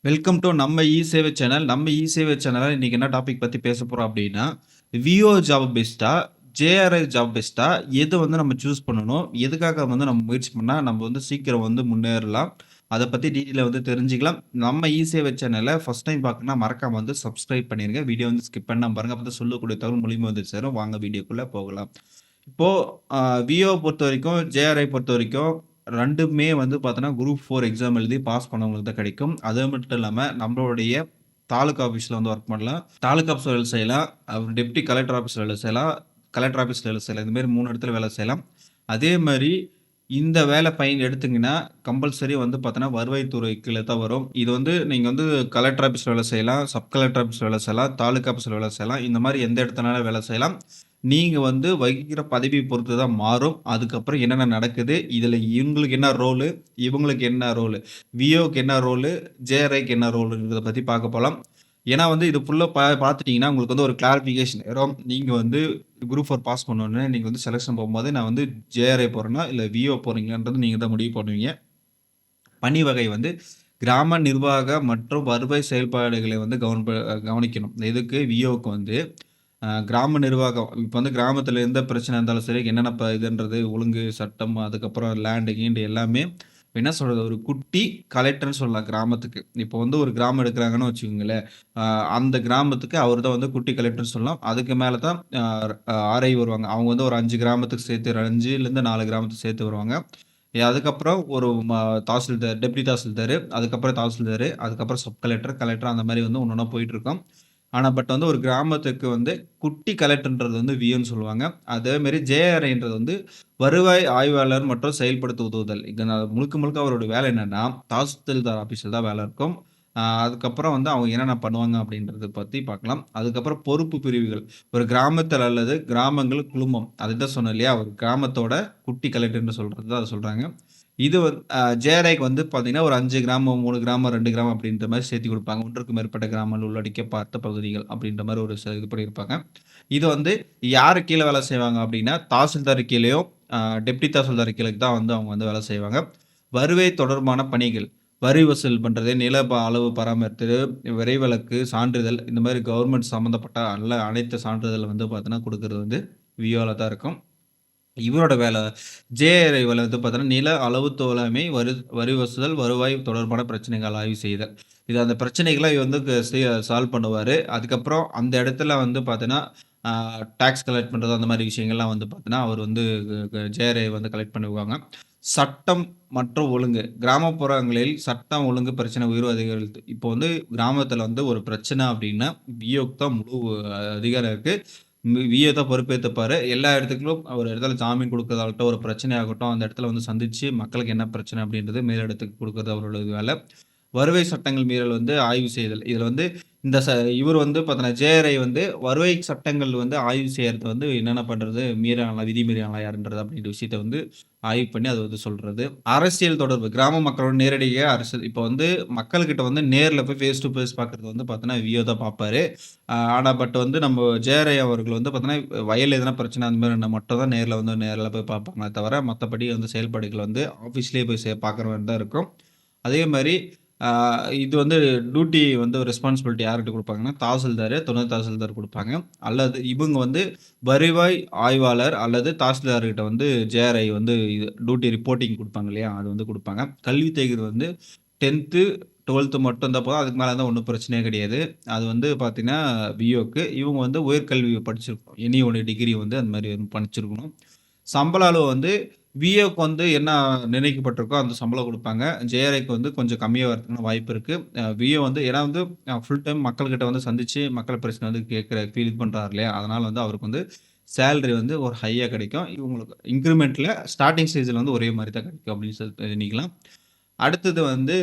Welcome to நம்ம இ-சேவை channel. நம்ம இ-சேவை சேனல்ல இன்னைக்கு என்ன டாபிக் பத்தி பேச போறோம் அப்டின்னா, விஓ ஜாப் பெஸ்ட்டா? ஜேஆர்ஐ ஜாப் பெஸ்ட்டா? எது வந்து நம்ம சூஸ் பண்ணணும்? எதுக்காக வந்து நம்ம முயற்சி பண்ணா நம்ம வந்து சீக்கிரம் வந்து முன்னேறலாம்? அத பத்தி டீட்டெயிலா வந்து தெரிஞ்சுக்கலாம். நம்ம இ-சேவை சேனல ஃபர்ஸ்ட் டைம் பார்க்கணும்னா மறக்காம வந்து சப்ஸ்கிரைப் பண்ணிருங்க. வீடியோ வந்து ஸ்கிப் பண்ணாம பாருங்க. அப்பதான் சொல்லக்கூடிய தகவல் மூலியமா வந்து சேரும். வாங்க வீடியோக்குள்ள போகலாம். இப்போ அ விஓ பொறுத்தவரைக்கும், ஜேஆர்ஐ பொறுத்தவரைக்கும் 2மே வந்து பார்த்தோன்னா, குரூப் 4 எக்ஸாம் எழுதி பாஸ் பண்ணவங்களுக்கு தான் கிடைக்கும். அது மட்டும் இல்லாம நம்மளுடைய தாலுகா ஆஃபீஸ்ல வந்து ஒர்க் பண்ணலாம். தாலுகா ஆஃபீஸ்ல வேலை செய்யலாம். அப்புறம் டெப்டி கலெக்டர் ஆஃபீஸ்ல வேலை செய்யலாம். கலெக்டர் ஆஃபீஸ்ல வேலை செய்யலாம். இந்த மாரி 3 இடத்துல வேலை செய்யலாம். அதே மாரி இந்த வேலை பயன் எடுத்தீங்கன்னா, கம்பல்சரி வந்து பார்த்தோன்னா, வருவாய்த்துறை கீழ தான் வரும். இது வந்து நீங்க வந்து கலெக்டர் ஆஃபீஸ்ல வேலை செய்யலாம், சப் கலெக்டர் ஆஃபீஸ்ல வேலை செய்யலாம், தாலுகா ஆஃபீஸ்ல வேலை செய்யலாம். இந்த மாரி எந்த இடத்துலனாலும் வேலை செய்யலாம். நீங்க வந்து வகிக்கிற பதவிய பொறுத்து தான் மாறும். அதுக்கப்புறம் என்னென்ன நடக்குது, இதுல இவங்களுக்கு என்ன ரோலு, இவங்களுக்கு என்ன ரோலு, விஓக்கு என்ன ரோலு, ஜேஆர்ஐக்கு என்ன ரோலுன்றத பத்தி பார்க்க போலாம். ஏன்னா வந்து இது ஃபுல்லா பார்த்துட்டீங்கன்னா, உங்களுக்கு வந்து ஒரு கிளாரிஃபிகேஷன் வரும். நீங்க வந்து குரூப் 4 பாஸ் பண்ணோனே, நீங்க வந்து செலக்ஷன் போம்போது, நான் வந்து ஜேஆர்ஐ போறேனா, இல்ல விஓ போறீங்களான்றது நீங்க தான் முடிவு பண்ணுவீங்க. பணி வகை வந்து கிராம நிர்வாக மற்றும் வருவாய் செயல்பாடுகளை வந்து கவனிக்கணும். எதுக்கு விஓக்கு வந்து கிராம நிர்வாகம். இப்ப வந்து கிராமத்தில எந்த பிரச்சனை இருந்தாலும் சரி, என்னென்ன இதுன்றது ஒழுங்கு, சட்டம், அதுக்கப்புறம் லேண்டு, கீண்டு எல்லாமே என்ன சொல்றது, ஒரு குட்டி கலெக்டர்ன்னு சொல்லலாம் கிராமத்துக்கு. இப்போ வந்து ஒரு கிராமம் எடுக்குறாங்கன்னு வச்சுக்கோங்களேன், அ அந்த கிராமத்துக்கு அவர் தான் வந்து குட்டி கலெக்டர்ன்னு சொல்லலாம். அதுக்கு மேல தான் ஆர்ஐ வருவாங்க. அவங்க வந்து ஒரு 5 கிராமத்துக்கு சேர்த்து 5லேருந்து 4 கிராமத்துக்கு சேர்த்து வருவாங்க. அதுக்கப்புறம் ஒரு தாசில்தார், டெப்டி தாசில்தாரு, அதுக்கப்புறம் தாசில்தாரு, அதுக்கப்புறம் சப் கலெக்டர், கலெக்டர் அந்த மாரி வந்து ஒன்னொன்னா போயிட்டுருக்கும். ஆனா, பட் வந்து ஒரு கிராமத்துக்கு வந்து குட்டி கலெக்டர்ன்றது வந்து விஓன்னு சொல்லுவாங்க. அதே மாரி ஜேஆர்ஐன்றது வந்து வருவாய் ஆய்வாளர் மற்றும் செயல்படுத்த உதவுதல். இங்க நான் முழுக்க முழுக்க அவரோட வேலை என்னன்னா, தாசில்தார் ஆஃபீஸ்ல தான் வேலை இருக்கும். அதுக்கப்புறம் வந்து அவங்க என்னென்ன பண்ணுவாங்க அப்படின்றத பத்தி பார்க்கலாம். அதுக்கப்புறம் பொறுப்பு பிரிவுகள். ஒரு கிராமத்தில் அல்லது கிராமங்கள் குழுமம். அதுதான் சொன்னேன் இல்லையா? ஒரு கிராமத்தோட குட்டி கலெக்டர்ன்னு சொல்றது தான் அத சொல்றாங்க. இது ஜேஆர்ஐக்கு வந்து பார்த்தீங்கன்னா, ஒரு 5 கிராமம், 3 கிராமம், 2 கிராமம் அப்படின்ற மாரி சேர்த்தி குடுப்பாங்க. 1க்கும் மேற்பட்ட கிராமங்கள் உள்ளடக்கிய பார்த்த பகுதிகள் அப்படின்ற மாரி ஒரு இது பண்ணியிருப்பாங்க. இது வந்து யாரு கீழ வேலை செய்வாங்க அப்படின்னா, தாசில்தார் கீழயும், அ டெப்டி தாசில்தார் கீழ தான் வந்து அவங்க வந்து வேலை செய்வாங்க. வருவாய் தொடர்பான பணிகள். வரி வசூல் பண்றது, நில அளவு பராமரித்தது, வரிவிலக்கு, சான்றிதழ் இந்த மாரி கவர்மெண்ட் சம்மந்தப்பட்ட அனைத்து சான்றிதழ் வந்து பார்த்தீங்கன்னா, குடுக்குறது வந்து விஓல தான் இருக்கும். இவரோட வேலை ஜேஆர்ஐ வேலை வந்து பார்த்தீங்கன்னா, நில அளவு தோழமை, வரி வசூல், வருவாய் தொடர்பான பிரச்சனைகள் ஆய்வு செய்தல். இது அந்த பிரச்சனைகள இவர் வந்து சால்வ் பண்ணுவாரு. அதுக்கப்புறம் அந்த இடத்துல வந்து பார்த்தீங்கன்னா, ஆ டாக்ஸ் கலெக்ட் பண்றது அந்த மாரி விஷயங்கள்லாம் வந்து பார்த்தீங்கன்னா, அவர் வந்து ஜேஆர்ஐ வந்து கலெக்ட் பண்ணுவாங்க. சட்டம் மற்றும் ஒழுங்கு. கிராமப்புறங்களில் சட்டம் ஒழுங்கு பிரச்சனை உயர்வு அதிகரித்து இப்போ வந்து கிராமத்தில வந்து ஒரு பிரச்சனை அப்டின்னா, விஓக்கு தான் முழு அதிகாரம் இருக்கு. விஏ தான் பொறுப்பேத்துப்பாரு. எல்லா இடத்துக்கும் ஒரு இடத்துல ஜாமீன் குடுக்கறதாகட்டும், ஒரு பிரச்சனை ஆகட்டும், அந்த இடத்துல வந்து சந்திச்சு மக்களுக்கு என்ன பிரச்சனை அப்படின்றது மேலிடத்துக்கு குடுக்குறது அவரோட வேல. வருவாய் சட்டங்கள் மீறல் வந்து ஆய்வு செய்தல். இதுல வந்து இந்த இவர் வந்து பார்த்தீங்கன்னா, ஜேஆர்ஐ வந்து வருவாய் சட்டங்கள் வந்து ஆய்வு செய்யறது வந்து என்னென்ன பண்றது, மீறாங்களா, விதி மீறினாங்களா யாருன்றது அப்படின்ற விஷயத்த வந்து ஆய்வு பண்ணி அத வந்து சொல்றது. அரசியல் தொடர்பு. கிராம மக்களோட நேரடியா அரசியல் இப்போ வந்து மக்கள்கிட்ட வந்து நேர்ல போய் ஃபேஸ் டூ ஃபேஸ் பார்க்கறது வந்து பார்த்தீங்கன்னா, விஓ தான் பார்ப்பாரு. ஆனா பட் வந்து நம்ம ஜேஆர்ஐ அவர்கள் வந்து பார்த்தீங்கன்னா, வயல்ல எதனா பிரச்சனை அந்த மாரி இருந்தா மட்டும் தான் நேர்ல போய் பார்ப்பாங்களே தவிர, மத்தபடி வந்து செயல்பாடுகள் வந்து ஆஃபீஸ்லயே போய் பார்க்குற மாரி தான் இருக்கும். அதே மாரி ஆ இது வந்து டியூட்டி வந்து ரெஸ்பான்சிபிலிட்டி யார்கிட்ட குடுப்பாங்கன்னா, தாசில்தாரு, துணை தாசில்தார் குடுப்பாங்க. அல்லது இவங்க வந்து வருவாய் ஆய்வாளர் அல்லது தாசில்தார்கிட்ட வந்து ஜேஆர்ஐ வந்து இது டியூட்டி ரிப்போர்ட்டிங் குடுப்பாங்க இல்லையா? அது வந்து குடுப்பாங்க. கல்வி தகுதி வந்து 10த், 12த் மட்டும் இருந்தா போதும். அதுக்கு மேல இருந்தா ஒண்ணும் பிரச்சனையே கிடையாது. அது வந்து பார்த்தீங்கன்னா, விஓக்கு. இவங்க வந்து உயர்கல்வி படிச்சிருக்கணும். எனி ஒண்ணு டிகிரி வந்து அந்த மாரி படிச்சிருக்கணும். சம்பள அளவு வந்து விஏக்கு வந்து என்ன நிர்ணயிக்கப்பட்டிருக்கோ அந்த சம்பளம் குடுப்பாங்க. ஜேஆர்ஐக்கு வந்து கொஞ்சம் கம்மியா வரதுக்கான வாய்ப்பு இருக்கு. விஏ வந்து ஏன்னா வந்து ஃபுல் டைம் மக்கள்கிட்ட வந்து சந்திச்சு மக்கள் பிரச்சனை வந்து ஃபீல் பண்றாரு இல்லையா? அதனால வந்து அவருக்கு வந்து சேலரி வந்து ஒரு ஹையா கிடைக்கும். இவங்களுக்கு இன்கிரிமென்ட்ல ஸ்டார்ட்டிங் ஸ்டேஜ்ல வந்து ஒரே மாரி தான் கிடைக்கும் அப்படின்னு சொல்லி எண்ணிக்கலாம். அடுத்தது வந்து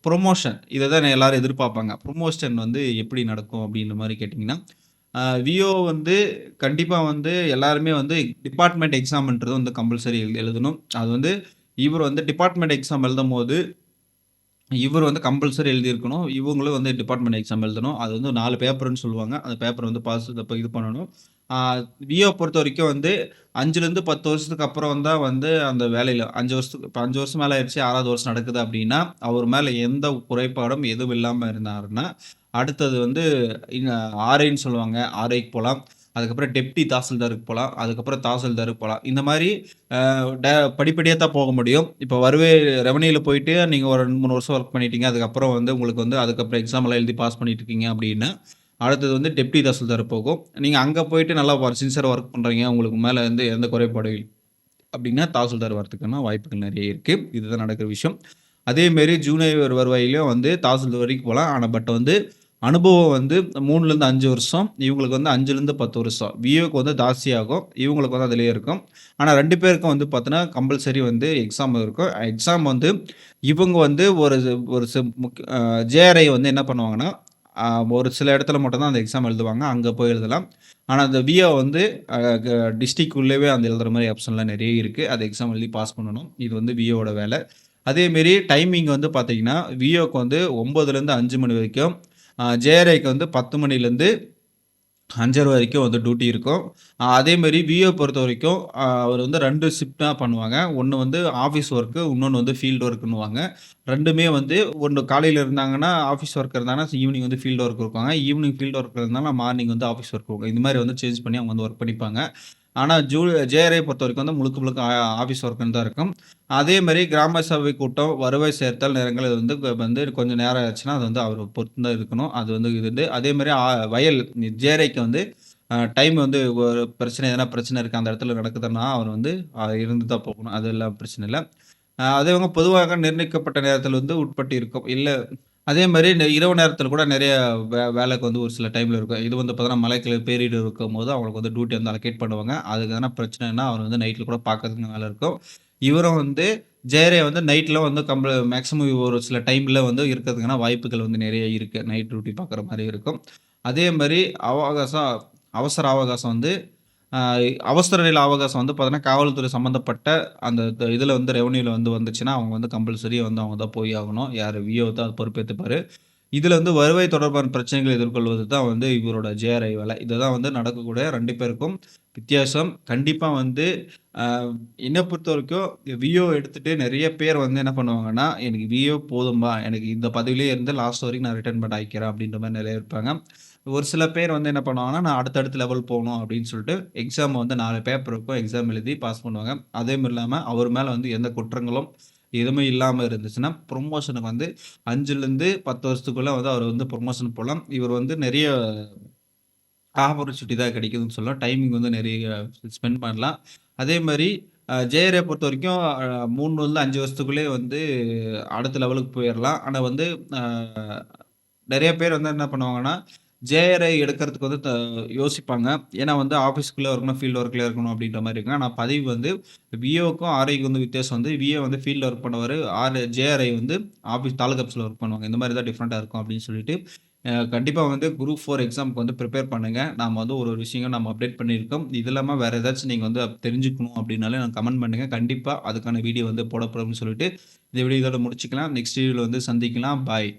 புரமோஷன். இத தான் எல்லாரும் எதிர்பார்ப்பாங்க. புரமோஷன் வந்து எப்படி நடக்கும் அப்படின்ற மாரி கேட்டீங்கன்னா, விஓ வந்து கண்டிப்பா வந்து எல்லாருமே வந்து டிபார்ட்மெண்ட் எக்ஸாம்ன்றது வந்து கம்பல்சரி எழுதணும். அது வந்து இவர் வந்து டிபார்ட்மெண்ட் எக்ஸாம் எழுதும்போது இவர் வந்து கம்பல்சரி எழுதியிருக்கணும். இவங்களும் வந்து டிபார்ட்மெண்ட் எக்ஸாம் எழுதணும். அது வந்து 4 பேப்பர்ன்னு சொல்லுவாங்க. அந்த பேப்பர் வந்து பாஸ் இது பண்ணணும். ஆ விஏஓ பொறுத்தவரைக்கும் வந்து 5லேருந்து 10 வருஷத்துக்கு அப்புறம் தான் வந்து அந்த வேலையில 5 வருஷத்துக்கு இப்ப 5 வருஷம் மேல ஆயிருச்சு, 6வது வருஷம் நடக்குது அப்படின்னா, அவர் மேல எந்த குறைபாடும் எதுவும் இல்லாம இருந்தாருன்னா, அடுத்தது வந்து இங்க ஆர்ஐன்னு சொல்லுவாங்க. ஆர்ஐக்கு போலாம். அதுக்கப்புறம் டெப்டி தாசில்தாருக்கு போலாம். அதுக்கப்புறம் தாசில்தாருக்கு போலாம். இந்த மாரி அ ட படிப்படியா தான் போக முடியும். இப்ப ரெவென்யூல போயிட்டு நீங்க ஒரு 2, 3 வருஷம் ஒர்க் பண்ணிட்டீங்க. அதுக்கப்புறம் வந்து உங்களுக்கு வந்து அதுக்கப்புறம் எக்ஸாம்லாம் எழுதி பாஸ் பண்ணிட்டு இருக்கீங்க அப்படின்னா, அடுத்தது வந்து டெப்டி தாசில்தார் போகும். நீங்க அங்க போயிட்டு நல்லா சின்சியரா ஒர்க் பண்றீங்க. உங்களுக்கு மேல வந்து எந்த குறைபாடும் அப்படின்னா, தாசில்தார் வரதுக்கான வாய்ப்புகள் நெறைய இருக்கு. இதுதான் நடக்கிற விஷயம். அதேமாரி ஜூனியர் வருவாயிலயும் வந்து தாசில்தார் வரைக்கும் போலாம். ஆனா வந்து அனுபவம் வந்து 3லேருந்து 5 வருஷம். இவங்களுக்கு வந்து 5லேருந்து 10 வருஷம். விஏஓக்கு வந்து ஜாஸ்தியாகும். இவங்களுக்கு வந்து அதிலேயே இருக்கும். ஆனா 2 பேருக்கும் வந்து பார்த்தீங்கன்னா, கம்பல்சரி வந்து எக்ஸாம் இருக்கும். எக்ஸாம் வந்து இவங்க வந்து ஒரு ஒரு சி முக் அ ஜேஆர்ஐ வந்து என்ன பண்ணுவாங்கன்னா, அ ஒரு சில இடத்துல மட்டும் தான் அந்த எக்ஸாம் எழுதுவாங்க. அங்க போய் எழுதலாம். ஆனா அந்த விஏஓ வந்து அ க டிஸ்ட்ரிக்ட் உள்ளவே அந்த எழுதுற மாரி ஆப்ஷன்லாம் நெறைய இருக்கு. அது எக்ஸாம் எழுதி பாஸ் பண்ணணும். இது வந்து விஏஓட வேலை. அதேமாரி டைமிங் வந்து பார்த்தீங்கன்னா, விஏஓக்கு வந்து 9லேருந்து 5 மணி வரைக்கும், ஜேஆர்ஐக்கு வந்து 10 மணிலேருந்து 5:30 வரைக்கும் வந்து டியூட்டி இருக்கும். அதேமாரி விஏஓ பொறுத்தவரைக்கும் அவர் வந்து 2 ஷிஃப்ட்டா பண்ணுவாங்க. ஒண்ணு வந்து ஆஃபீஸ் ஒர்க்கு, இன்னொன்னு வந்து ஃபீல்ட் ஒர்க்குன்னுவாங்க. 2மே வந்து ஒண்ணு காலையில இருந்தாங்கன்னா, ஆஃபீஸ் ஒர்க் இருந்தாங்கன்னா, ஈவினிங் வந்து ஃபீல்ட் ஒர்க் இருப்பாங்க. ஈவினிங் ஃபீல்ட் ஒர்க் இருந்தாங்கன்னா, மார்னிங் வந்து ஆஃபீஸ் ஒர்க் இருக்கும். இந்த மாரி வந்து சேஞ்ச் பண்ணி அவங்க வந்து ஒர்க் பண்ணிப்பாங்க. ஆனா ஜேஆர்ஐ பொறுத்தவரைக்கும் வந்து முழுக்க முழுக்க ஆஃபீஸ் ஒர்க்குன்னு தான் இருக்கும். அதேமாரி கிராம சபை கூட்டம், வருவாய் சேர்த்தல் நேரங்கள் இது வந்து கொஞ்சம் நேரம் ஆச்சுன்னா, அது வந்து அவர பொறுத்து தான் இருக்கணும். அது வந்து அதேமாரி வயல் ஜேஆர்ஐக்கு வந்து டைம் வந்து ஒரு எதனா பிரச்சனை இருக்கு, அந்த இடத்துல நடக்குதுன்னா, அவர் வந்து இருந்து தான் போகணும். அதெல்லாம் பிரச்சனை இல்ல. அதேவங்க பொதுவாக நிர்ணயிக்கப்பட்ட நேரத்தில வந்து உட்பட்டு இருக்கும். இல்ல அதே மாரி இந்த இரவு நேரத்தில கூட நெறைய வேலைக்கு வந்து ஒரு சில டைம்ல இருக்கும். இது வந்து பார்த்தீங்கன்னா, மழைக்கு பேரிடர் இருக்கும்போது அவங்களுக்கு வந்து டியூட்டி வந்து அலோகேட் பண்ணுவாங்க. அதுக்கு எதனா பிரச்சனைன்னா, அவர் வந்து நைட்ல கூட பார்க்கறதுக்கு வேலை இருக்கும். இவரும் வந்து ஜெயரே வந்து நைட்ல வந்து மேக்ஸிமம் ஒரு சில டைம்ல வந்து இருக்கிறதுக்கான வாய்ப்புகள் வந்து நெறைய இருக்கு. நைட் டியூட்டி பார்க்குற மாரி இருக்கும். அதே மாரி அவகாசம் அவசர அவகாசம் வந்து அ அவசர நிலை அவகாசம் வந்து பார்த்தீங்கன்னா, காவல்துறை சம்மந்தப்பட்ட அந்த இதுல வந்து ரெவென்யூல வந்து வந்துச்சுன்னா, அவங்க வந்து கம்பல்சரி வந்து அவங்க தான் போய் ஆகணும். யாரு விஏஓ தான் பொறுப்பேத்துப்பாரு. இதுல வந்து வருவாய் தொடர்பான பிரச்சனைகளை எதிர்கொள்வது தான் வந்து இவரோட ஜேஆர்ஐ வேலை. இதுதான் வந்து நடக்கக்கூடிய 2 பேருக்கும் வித்தியாசம். கண்டிப்பா வந்து அ என்ன பொறுத்தவரைக்கும் விஏஓ எடுத்துட்டு நெறைய பேர் வந்து என்ன பண்ணுவாங்கன்னா, "எனக்கு விஏஓ போதும்பா. எனக்கு இந்த பதவியிலேயே இருந்து லாஸ்ட் வரைக்கும் நான் ரிட்டயர்மென்ட் ஆயிக்கிறேன்." அப்படின்ற மாரி நெறைய இருப்பாங்க. ஒரு சில பேர் வந்து என்ன பண்ணுவாங்கன்னா, "நான் அடுத்தடுத்த லெவல் போணும்." அப்படின்னு சொல்லிட்டு எக்ஸாம் வந்து 4 பேப்பர் இருக்கும். எக்ஸாம் எழுதி பாஸ் பண்ணுவாங்க. அதுவும் இல்லாம அவர் மேல வந்து எந்த குற்றங்களும் எதுவுமே இல்லாம இருந்துச்சுன்னா, புரமோஷனுக்கு வந்து 5லேருந்து 10 வருஷத்துக்குள்ள வந்து அவர் வந்து புரமோஷன் போலாம். இவர் வந்து நெறைய ஆப்பர்ச்சுனிட்டி தான் கிடைக்குதுன்னு சொல்லலாம். டைமிங் வந்து நெறைய ஸ்பெண்ட் பண்ணலாம். அதே மாரி ஜேஆர்ஏ பொறுத்தவரைக்கும் 3லேருந்து 5 வருஷத்துக்குள்ளயே வந்து அடுத்த லெவலுக்கு போயிரலாம். ஆனா வந்து அ நெறைய பேர் வந்து என்ன பண்ணுவாங்கன்னா, ஜேஆர்ஐ எடுக்கிறதுக்கு வந்து யோசிப்பாங்க. ஏன்னா வந்து ஆஃபீஸ்க்குள்ள இருக்கணும், ஃபீல்ட் ஒர்க்ல இருக்கணும் அப்படின்ற மாரி இருக்கும். ஆனா பதவி வந்து விஏஓக்கும், ஆர்ஐக்கும் வந்து வித்தியாசம் வந்து விஏ வந்து ஃபீல்ட்ல ஒர்க் பண்ணுவாரு. ஜேஆர்ஐ வந்து தாலுகா ஆஃபீஸ்ல ஒர்க் பண்ணுவாங்க. இந்த மாரி தான் டிஃபரெண்ட்டா இருக்கும் அப்படின்னு சொல்லிட்டு, கண்டிப்பா வந்து குரூப் 4 எக்ஸாம்க்கு வந்து பிரிப்பேர் பண்ணுங்க. நாம வந்து ஒரு விஷயம் நம்ம அப்டேட் பண்ணியிருக்கோம். இது இல்லாம வேற ஏதாச்சும் நீங்க வந்து தெரிஞ்சுக்கணும் அப்படின்னாலே எனக்கு கமெண்ட் பண்ணுங்க. கண்டிப்பா அதுக்கான வீடியோ வந்து போடப்படும்னு சொல்லிட்டு, இந்த வீடியோ இதோட முடிச்சுக்கலாம். நெக்ஸ்ட் வீடியோல வந்து சந்திக்கலாம். பாய்.